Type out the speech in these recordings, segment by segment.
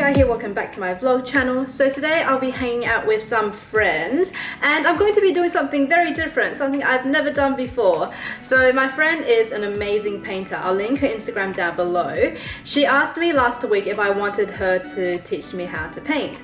Nika here, welcome back to my vlog channel. So today I'll be hanging out with some friends and I'm going to be doing something very different, something I've never done before. So my friend is an amazing painter. I'll link her Instagram down below. She asked me last week if I wanted her to teach me how to paint.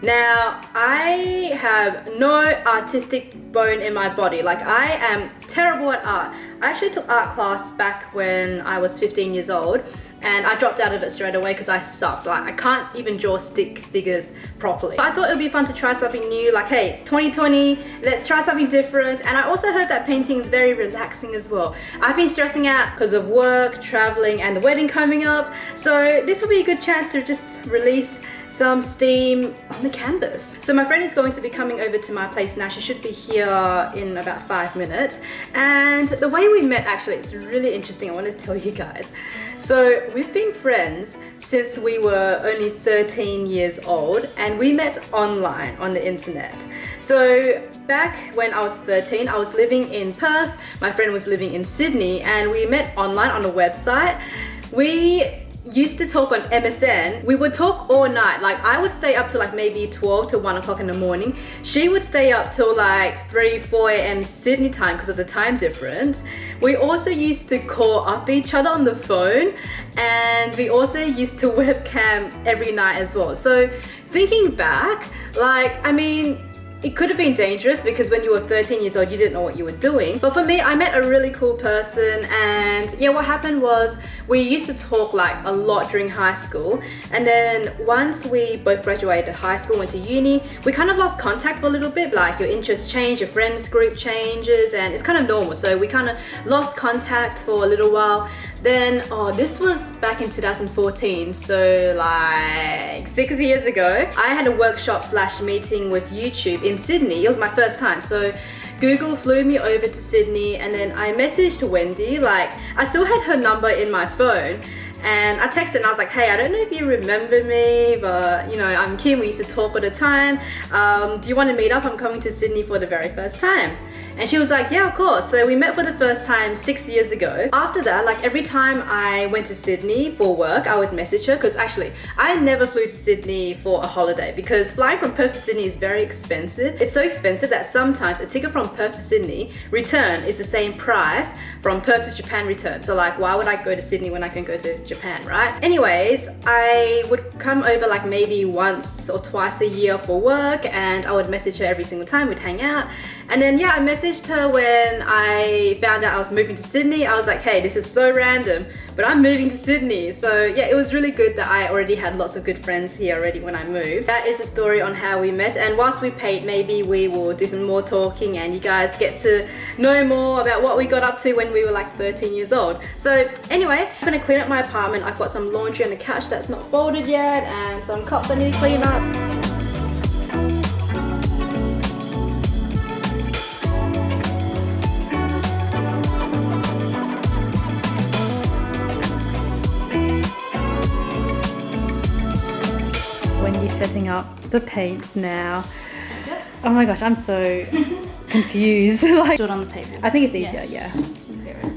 Now, I have no artistic bone in my body. Like, I am terrible at art. I actually took art class back when I was 15 years old and I dropped out of it straight away because I sucked. Like, I can't even draw stick figures properly. I thought it would be fun to try something new. Like, hey, it's 2020, let's try something different. And I also heard that painting is very relaxing as well. I've been stressing out because of work, traveling, and the wedding coming up. So this will be a good chance to just release some steam on the canvas. So my friend is going to be coming over to my place now. She should be here in about 5 minutes. And the way we met, actually, it's really interesting. I want to tell you guys. So we've been friends since we were only 13 years old and we met online on the internet. So back when I was 13, I was living in Perth. My friend was living in Sydney and we met online on a website. We used to talk on MSN. We would talk all night. Like, I would stay up till like maybe 12 to 1 o'clock in the morning. She would stay up till like 3, 4 a.m. Sydney time because of the time difference. We also used to call up each other on the phone and we also used to webcam every night as well. So thinking back, like, I mean, it could have been dangerous because when you were 13 years old, you didn't know what you were doing. But for me, I met a really cool person and yeah, what happened was we used to talk like a lot during high school. And then once we both graduated high school, went to uni, we kind of lost contact for a little bit. Like, your interests change, your friends group changes, and it's kind of normal. So we kind of lost contact for a little while. Then, this was back in 2014, so like 6 years ago. I had a workshop / meeting with YouTube in Sydney. It was my first time. So Google flew me over to Sydney and then I messaged Wendy. Like, I still had her number in my phone. And I texted and I was like, hey, I don't know if you remember me, but you know, I'm Kim, we used to talk all the time. Do you want to meet up? I'm coming to Sydney for the very first time. And she was like, yeah, of course. So we met for the first time 6 years ago. After that, like, every time I went to Sydney for work, I would message her because actually I never flew to Sydney for a holiday because flying from Perth to Sydney is very expensive. It's so expensive that sometimes a ticket from Perth to Sydney return is the same price from Perth to Japan return. So like, why would I go to Sydney when I can go to Japan, right? Anyways, I would come over like maybe once or twice a year for work and I would message her every single time. We'd hang out. And then yeah, I messaged her when I found out I was moving to Sydney. I was like, hey, this is so random, but I'm moving to Sydney. So yeah, it was really good that I already had lots of good friends here already when I moved. That is the story on how we met, and whilst we paint, maybe we will do some more talking and you guys get to know more about what we got up to when we were like 13 years old. So anyway, I'm gonna clean up my apartment. I've got some laundry on the couch that's not folded yet and some cups I need to clean up. Setting up the paints now. Oh my gosh, I'm so confused. Like, do it on the table. I think it's easier, yeah.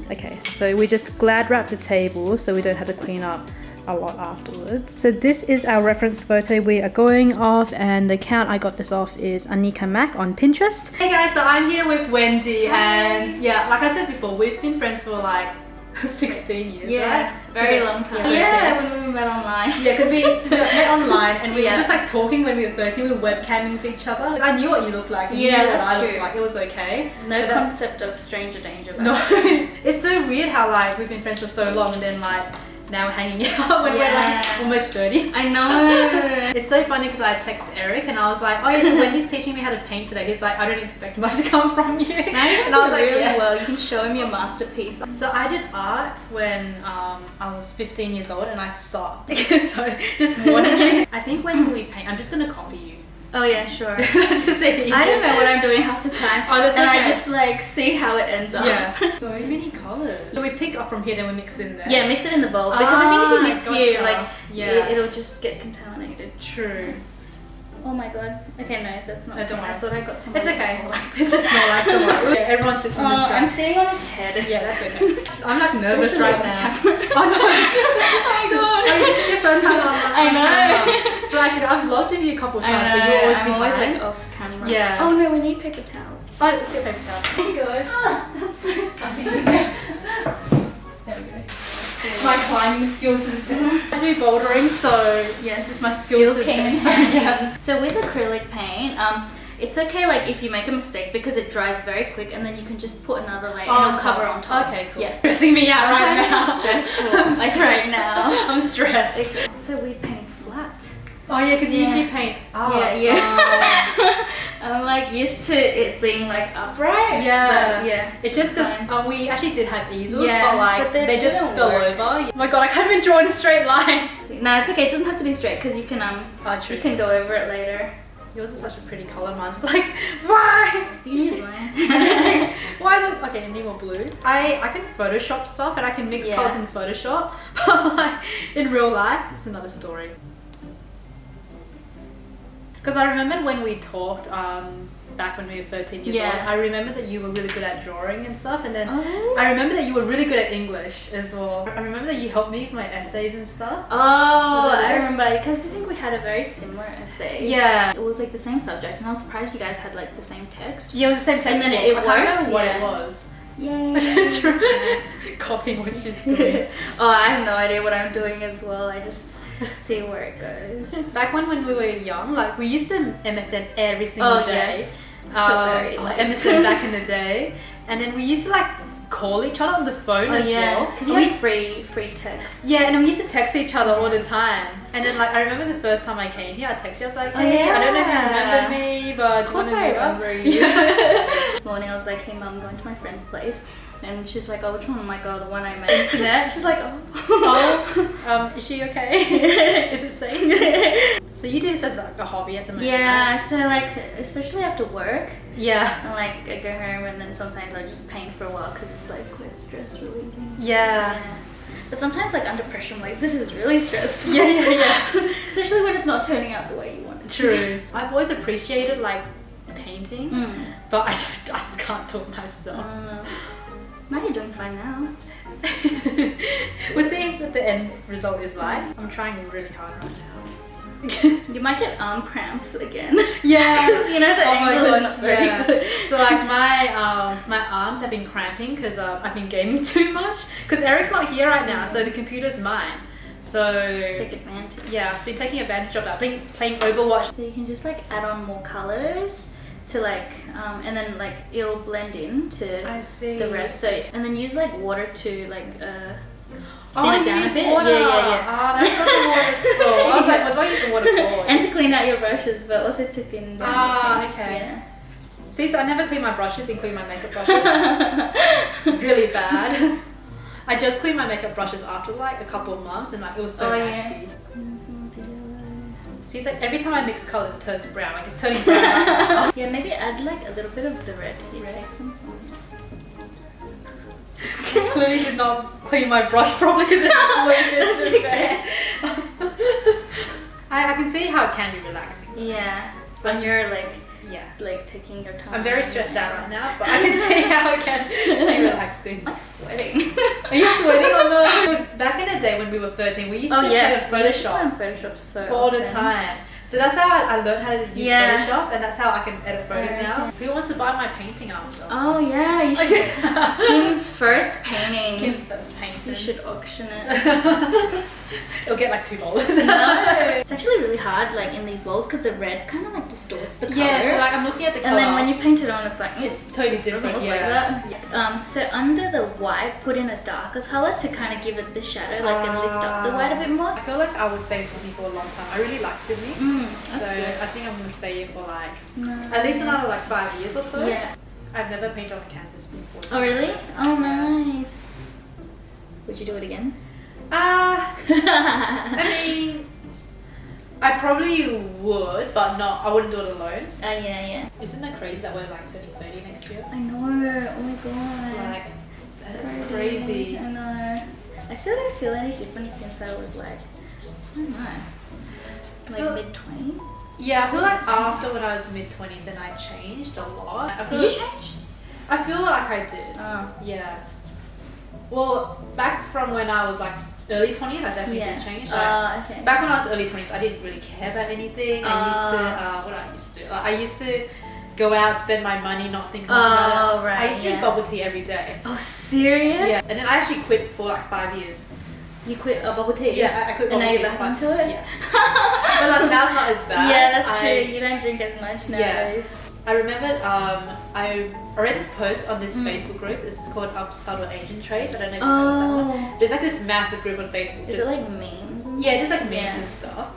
Okay, so we just glad wrap the table so we don't have to clean up a lot afterwards. So this is our reference photo we are going off, and the account I got this off is Anika Mac on Pinterest. Hey guys, so I'm here with Wendy. Hi. And yeah, like I said before, we've been friends for like 16 years, yeah, right? very long time. Yeah, when we met online. Yeah, because we met online and we were just like talking when we were 13, we were webcamming with each other. I knew what you looked like, you knew what I looked like, it was okay. No concept of stranger danger. No, it's so weird how like we've been friends for so long and then like now we're hanging out when we're like almost 30. I know. It's so funny because I texted Eric and I was like, oh yeah, so Wendy's teaching me how to paint today. He's like, I don't expect much to come from you. And I was like, really well, you can show him your masterpiece. So I did art when I was 15 years old and I sucked. So just warning you. I think when we paint, I'm just going to copy you. Oh yeah, sure. That's just the easiest. I don't know what I'm doing half the time. Oh, that's and okay. I just like see how it ends up. Yeah. So many colours. So we pick up from here, then we mix in there. Yeah, mix it in the bowl. Because I think if you mix gotcha. here, like, yeah, it'll just get contaminated. True. Oh my god. Okay, no, that's not. No, don't okay. worry. I thought I got some. It's okay. It's just Snorlax, don't worry. Yeah, everyone sits on this I'm guy. sitting on his head. Yeah, that's okay. I'm like nervous Especially right on now. camera. Oh no! Oh my god. Wait, this is your first time on I know. camera. So actually, I've vlogged with you a couple of I times, know. but you're always I'm always behind. like off camera. Yeah. Oh no, we need paper towels. Oh, let's get paper towel. There you go. That's so funny. There we go. My climbing skills to the test. I do bouldering, so Yes, this is my skills to came in test. handy. Yeah. So with acrylic paint, it's okay like if you make a mistake because it dries very quick and then you can just put another layer and it'll cover on top. Okay, cool. Yeah. Stressing me out right Sometimes now. it's stressful. Like right now. I'm stressed. So we paint flat. Oh yeah, because you Yeah. usually paint. Oh, Yeah. I'm like used to it being like upright. Yeah. But yeah. It's just because fine. we actually did have easels, Yeah, but like but they just didn't fell work. over. Oh my god, I can't even draw in a straight line. No, it's okay. It doesn't have to be straight because you can Oh, true. you can go over it later. Yours is such a pretty color. Mine's like, why? You can use mine. Why is it okay? I need more blue. I can Photoshop stuff and I can mix Yeah. colors in Photoshop, but like in real life, it's another story. Because I remember when we talked back when we were 13 years Yeah. old, I remember that you were really good at drawing and stuff, and then Oh. I remember that you were really good at English as well. I remember that you helped me with my essays and stuff. Oh, Was that I it? remember because I think we had a very similar essay. Yeah. It was like the same subject, and I was surprised you guys had like the same text. Yeah, it was the same And textbook. then it I can't worked, remember what it yeah. was. Yay! I just remember Yes. copying what she's doing. Oh, I have no idea what I'm doing as well. I just see where it goes. Back when we were young, like we used to MSN every single Oh, day. yes. Till very late. MSN back in the day, and then we used to like call each other on the phone as well. Because you And had free text. Yeah, and we used to text each other all the time. And then like I remember the first time I came here, I texted you. I was like, Oh, hey, I don't know if you yeah. remember me, but Of do you course want to I meet up? remember you. Yeah. This morning I was like, hey mum, I'm going to my friend's place. And she's like, oh, which one? I'm like, oh, the one I met. Internet. She's like, oh. Oh, is she okay? Is it safe? So you do this as like a hobby at the moment? Yeah, right? so like, especially after work, Yeah. and like I go home and then sometimes I just paint for a while because it's like quite stress relieving. Yeah. But sometimes like under pressure, I'm like, this is really stressful. Yeah. Especially when it's not turning out the way you want it to. True. I've always appreciated like paintings, Mm. but I just can't do it myself. Now you're doing fine now. We'll see what the end result is like. I'm trying really hard right now. You might get arm cramps again. Yeah. Because you know the Oh my angle is gosh, not very yeah. good. So like my arms have been cramping because I've been gaming too much. Because Eric's not here right now, so the computer's mine. So Take advantage. yeah, I've been taking advantage of that. I've been playing Overwatch. So you can just like add on more colors to like, and then like it'll blend in to see. the rest. So and then use like water to like Oh, thin you it down a use bit. water. Yeah. Ah, that's what the water's for. I was like, what do I use the water for? And to clean out your brushes, but also to thin down. Ah, things, okay. Yeah. See, so I never clean my brushes, including my makeup brushes. It's really bad. I just cleaned my makeup brushes after like a couple of months, and like it was so Oh, yeah. nasty. See, it's like every time I mix colors, it turns brown. Like it's turning brown. right now. Yeah, maybe add like a little bit of the red. Can you take some? Clearly did not clean my brush properly because it's That's blue there. I can see how it can be relaxing. Yeah, when you're like Yeah. taking your time. I'm very stressed out right now, but I can see how it can be relaxing. I'm sweating. Are you sweating or no? So back in the day when we were 13, we used to play we used to play Photoshop on Photoshop so all the often. time. So that's how I learned how to use Yeah. Photoshop, and that's how I can edit photos Okay. now. Who wants to buy my painting after? Oh yeah, you should. Kim's first painting. Kim's first painting. You should auction it. It'll get like $2. No, it's actually really hard, like in these walls, because the red kind of like distorts the color. Yeah, so like I'm looking at the and color. then when you paint it on, it's like it's totally it doesn't different. look Yeah. like that. So under the white, put in a darker color to kind of give it the shadow, like and lift up the white a bit more. I feel like I will stay in Sydney for a long time. I really like Sydney. That's So good. I think I'm gonna stay here for like Nice. at least another like 5 years or so. Yeah. I've never painted on canvas before. Oh really? Oh nice. Would you do it again? I mean, I probably would, but not. I wouldn't do it alone. Yeah. Isn't that crazy that we're like turning 30 next year? I know. Oh my god. Like, that is crazy. I know. I still don't feel any different since I was like, I don't know, like feel- mid-20s. Yeah, I feel like after when I was mid-20s and I changed a lot. Did you change? I feel like I did. Oh. Yeah. Well, back from when I was like early 20s, I definitely did change. Like, Okay. back when I was early 20s, I didn't really care about anything. I used to, what I used to do? Like, I used to go out, spend my money, not think much about it. Right, I used to drink bubble tea every day. Oh, serious? Yeah. And then I actually quit for like 5 years. You quit bubble tea? Yeah, I quit and bubble now tea. you're back into it? Yeah. But like, now it's not as bad. Yeah, that's true. You don't drink as much nowadays. I remember I read this post on this Facebook group. It's called Subtle Asian Traits. I don't know if you've heard of that one. There's like this massive group on Facebook. Is it like memes? Yeah, just like memes and stuff.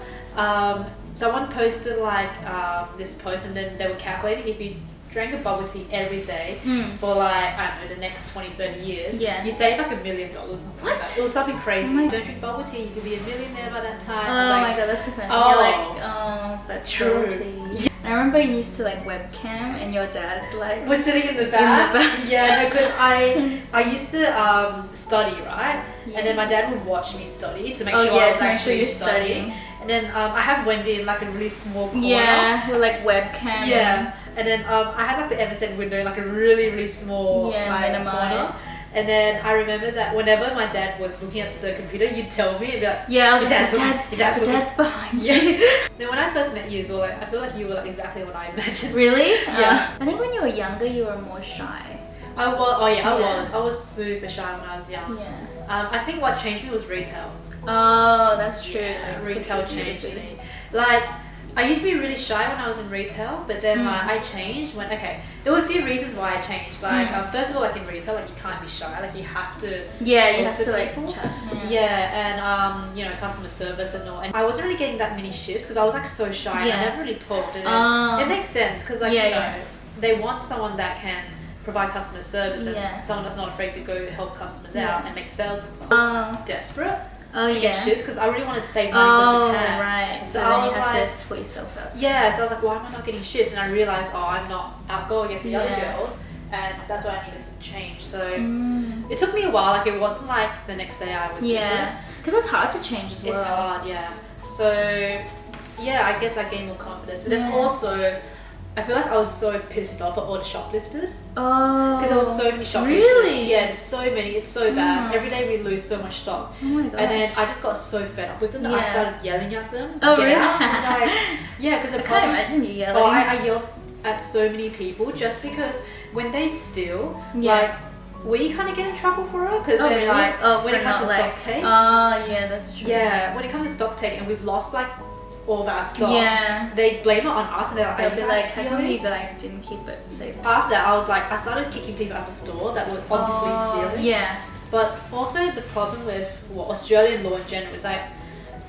Someone posted like this post, and then they were calculating if you drank a bubble tea every day for like, I don't know, the next 20-30 years, you save like $1 million. What? It was something crazy. Don't drink bubble tea, you could be a millionaire by that time. Oh my god, that's so funny. Oh. You're like, oh, that's True. tea. I remember you used to like webcam and your dad's like... We're sitting in the back. back. Yeah, no, because I used to study, right? Yeah. And then my dad would watch me study to make Oh, sure yeah, I was to make sure actually you're studying. studying. And then I had Wendy in like a really small corner. Yeah, with like webcam. Yeah. And then I had like the MSN window in like a really, really small like, corner. minimized. And then I remember that whenever my dad was looking at the computer, you'd tell me, about Yeah, I was your like, dad's looking. dad's behind you. Yeah. Then when I first met you as well, like, I feel like you were like exactly what I imagined. Really? Yeah. I think when you were younger, you were more shy. I was. Oh yeah, I was super shy when I was young. Yeah. I think what changed me was retail. Oh, that's true. Yeah, Like, retail changed me. Like, I used to be really shy when I was in retail, but then like I changed when there were a few reasons why I changed. Like first of all, like in retail, like you can't be shy. Like you have to. Yeah, talk you have to like people. chat. Yeah, and you know, customer service and all. And I wasn't really getting that many shifts because I was like so shy. And I never really talked. And it makes sense because like you know, they want someone that can provide customer service and someone that's not afraid to go help customers out and make sales and stuff. I was desperate to get shifts because I really wanted to save money for Japan. Right. So I I was you had like, to put yourself up. yeah, so I was like, why am I not getting shifts? And I realized, oh, I'm not outgoing as the other girls, and that's what I needed to change. So it took me a while. Like it wasn't like the next day I was different. Because it's hard to change as well. It's hard, yeah. So yeah, I guess I gained more confidence, but then also I feel like I was so pissed off at all the shoplifters. Oh. Because there was so many shoplifters. Really? Yeah, there's so many. It's so bad. Every day we lose so much stock. Oh my god. And then I just got so fed up with them that I started yelling at them to Oh, get really? out. Because I can't imagine you yelling. Oh, I yelled at so many people just because when they steal, like, we kind of get in trouble for it. Because then, really? like, when it comes to stock take. Oh, yeah, that's true. Yeah, when it comes to stock take and we've lost, like, all of our stock, they blame it on us and they're like, they'll be like, how come you like didn't keep it safe? After that, I was like, I started kicking people out the store that were obviously stealing. Yeah. But also the problem with Australian law in general is like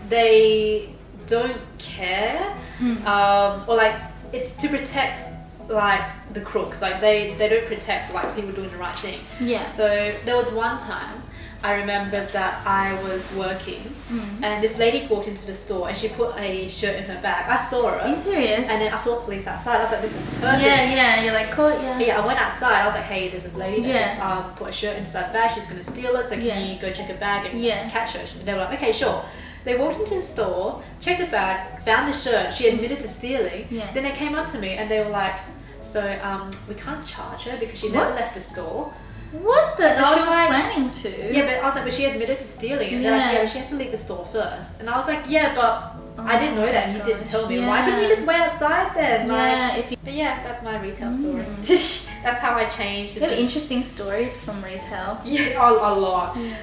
they don't care, or like it's to protect like the crooks. Like they don't protect like people doing the right thing. Yeah. So there was one time I remember that I was working and this lady walked into the store and she put a shirt in her bag. I saw her. Are you serious? And then I saw police outside. I was like, this is perfect. Yeah, you're like, caught, Yeah, I went outside. I was like, hey, there's a lady that just put a shirt inside the bag. She's going to steal it. So can you go check her bag and catch her? And they were like, okay, sure. They walked into the store, checked the bag, found the shirt. She admitted to stealing. Yeah. Then they came up to me and they were like, so we can't charge her because she never left the store. What the? And She I was like, planning to. Yeah, but I was like, but she admitted to stealing it. They're like, yeah, but she has to leave the store first. And I was like, yeah, but I didn't know that and you didn't tell me. Why couldn't you just wait outside then? But yeah, that's my retail story. That's how I changed. You have interesting stories from retail. Yeah, a lot. Yeah.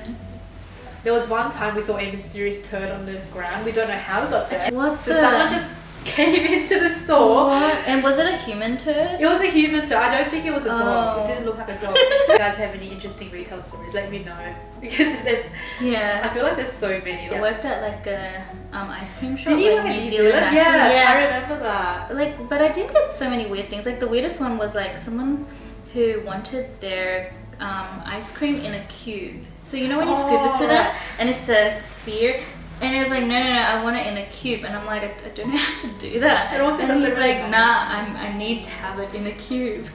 There was one time we saw a mysterious turd on the ground. We don't know how it got there. What So someone just came into the store. What? And was it a human turd? It was a human turd. I don't think it was a dog. It didn't look like a dog. If you guys have any interesting retail stories, let me know. Because there's... Yeah. I feel like there's so many. I worked at like a ice cream shop. Did you like work at New Zealand? Yes, I remember that. Like, but I did get so many weird things. Like the weirdest one was like someone who wanted their ice cream in a cube. So you know when you scoop it to them and it's a sphere, And it's like, no, I want it in a cube. And I'm like, I don't know how to do that. It also and doesn't he's really like, matter. nah, I need to have it in a cube.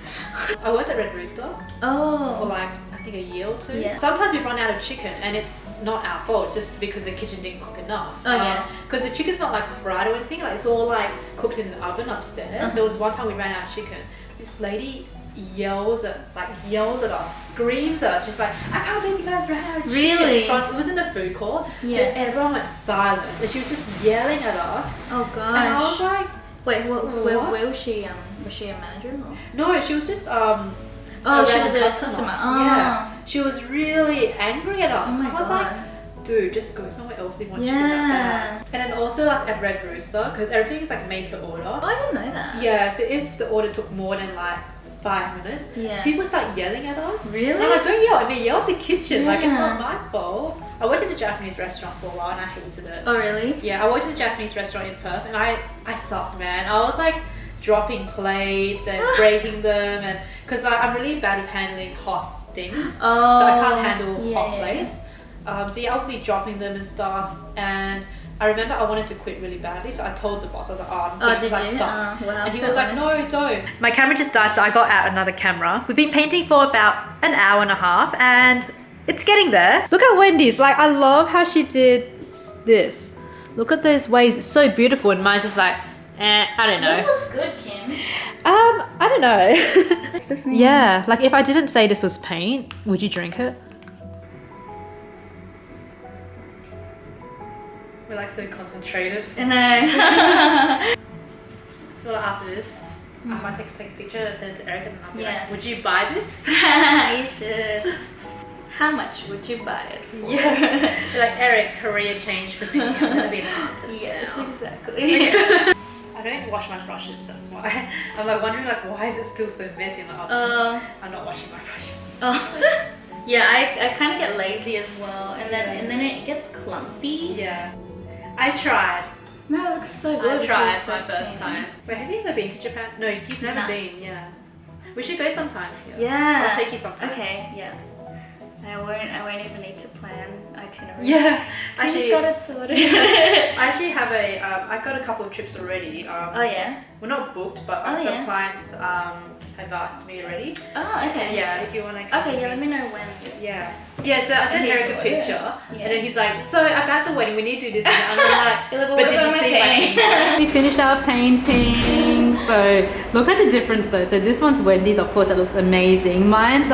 I worked at Red Rooster for Oh. like, I think a year or two. Yeah. Sometimes we run out of chicken and it's not our fault, it's just because the kitchen didn't cook enough. Oh, yeah. Because the chicken's not like fried or anything, like it's all like cooked in the oven upstairs. There was one time we ran out of chicken. This lady yells at us, screams at us. She's like, I can't believe you guys ran out of chicken. Really? It was in the food court. So Yeah. everyone went silent and she was just yelling at us. Oh gosh. And I was like, wait, what? where was she? Was she a manager or? no, she was just Oh, she was random a customer. Oh. Yeah. She was really angry at us. Oh my I was God. like, dude, just go somewhere else if you want chicken Yeah. that bad. And then also like at Red Rooster, because everything is like made to order. Oh, I didn't know that. Yeah, so if the order took more than like 5 minutes, Yeah. people start yelling at us. Really? And I'm like, don't yell at me, yell at the kitchen. Like, it's Yeah. not my fault. I worked in a Japanese restaurant for a while and I hated it. Oh really? Yeah, I worked in a Japanese restaurant in Perth and I sucked, man. I was like dropping plates and breaking them, and because I'm really bad at handling hot things. Oh. So I can't handle yeah, hot yeah. plates. So yeah, I would be dropping them and stuff. And I remember I wanted to quit really badly, so I told the boss, I was like, I'm Oh, quitting did because I you? suck. Wow, And he so was like, honest. no, don't. My camera just died, so I got out another camera. We've been painting for about an hour and a half, and it's getting there. Look at Wendy's. Like, I love how she did this. Look at those waves. It's so beautiful, and mine's just like, I don't know. This looks good, Kim. I don't know. Is this name? Yeah, like if I didn't say this was paint, would you drink it? We're like so concentrated. I know. So after this, I might take a picture and send it to Erica and I'll be Yeah. like, would you buy this? You should. How much would you buy it for? Yeah. Like, Eric, career change for me. I'm gonna be an artist Yes, now. exactly. I don't wash my brushes, that's why. I'm like wondering like why is it still so messy in the office? I'm not washing my brushes. Oh. Yeah, I kind of get lazy as well, and then it gets clumpy. Yeah. I tried. No, it looks so good. I for tried your my first time. Wait, have you ever been to Japan? No, you've never No. been, yeah. We should go sometime. Yeah. I'll take you sometime. Okay, yeah. I won't even need to plan itinerary. Yeah. I just Actually, got it sorted. I actually have I've got a couple of trips already. Oh yeah. We're not booked, but Oh, some yeah. clients have asked me already. Oh So, okay. yeah, if you want to come. Okay, yeah. with Let me know when. Yeah. Yeah, so I sent Okay, Eric a what? picture, Yeah. and then he's like, so about the wedding, we need to do this. And I'm like, You're like, well, but what did you about my see my painting? painting? We finished our painting. So look at the difference though. So this one's Wendy's, of course, that looks amazing. Mine's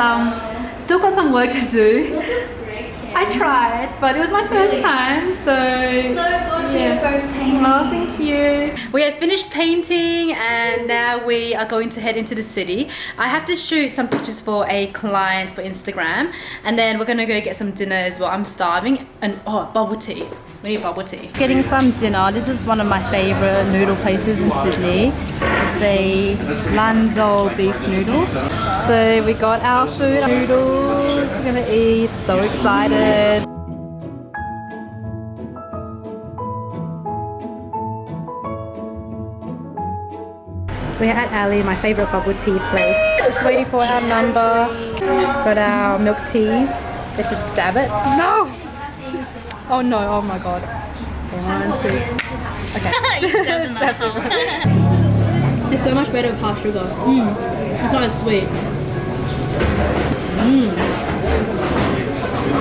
still got some work to do. This looks great, Kim. I tried, but it was my first Really? time, so So good for your first painting. oh, thank you. We have finished painting and now we are going to head into the city. I have to shoot some pictures for a client for Instagram, and then we're gonna go get some dinner as well. I'm starving, and bubble tea. We need bubble tea. Getting some dinner. This is one of my favorite noodle places in Sydney. It's a Lanzhou beef noodle. So we got our food, noodles. We're gonna eat. So excited. We're at Ali, my favorite bubble tea place. Just waiting for our number. Got our milk teas. Let's just stab it. No! Oh no, oh my god. 1, 2. Okay. You stabbed another time. It's so much better with half sugar. It's not as sweet.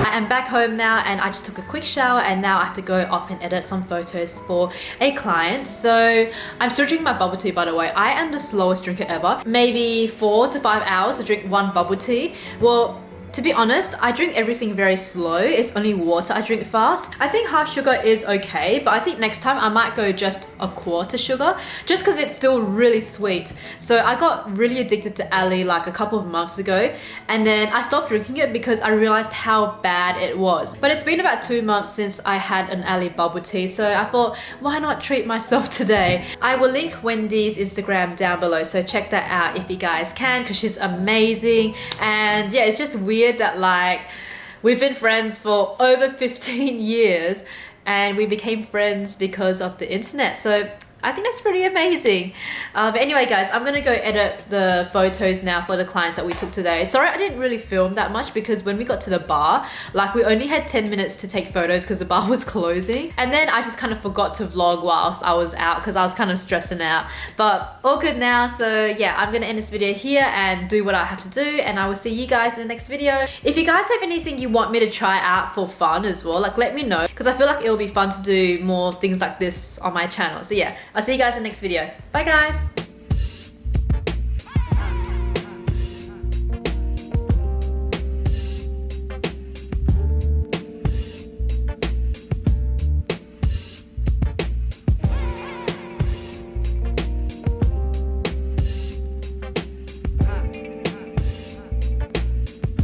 I am back home now and I just took a quick shower and now I have to go off and edit some photos for a client. So I'm still drinking my bubble tea, by the way. I am the slowest drinker ever. Maybe 4 to 5 hours to drink one bubble tea. Well, to be honest, I drink everything very slow. It's only water I drink fast. I think half sugar is okay, but I think next time I might go just a quarter sugar, just because it's still really sweet. So I got really addicted to Ali like a couple of months ago, and then I stopped drinking it because I realized how bad it was. But it's been about 2 months since I had an Ali bubble tea, so I thought, why not treat myself today? I will link Wendy's Instagram down below, so check that out if you guys can, because she's amazing. And yeah, it's just weird that like we've been friends for over 15 years and we became friends because of the internet. So I think that's pretty amazing. But anyway guys, I'm gonna go edit the photos now for the clients that we took today. Sorry I didn't really film that much because when we got to the bar, like we only had 10 minutes to take photos because the bar was closing. And then I just kind of forgot to vlog whilst I was out because I was kind of stressing out. But all good now, so yeah, I'm gonna end this video here and do what I have to do, and I will see you guys in the next video. If you guys have anything you want me to try out for fun as well, like let me know, because I feel like it'll be fun to do more things like this on my channel. So yeah, I'll see you guys in the next video. Bye guys!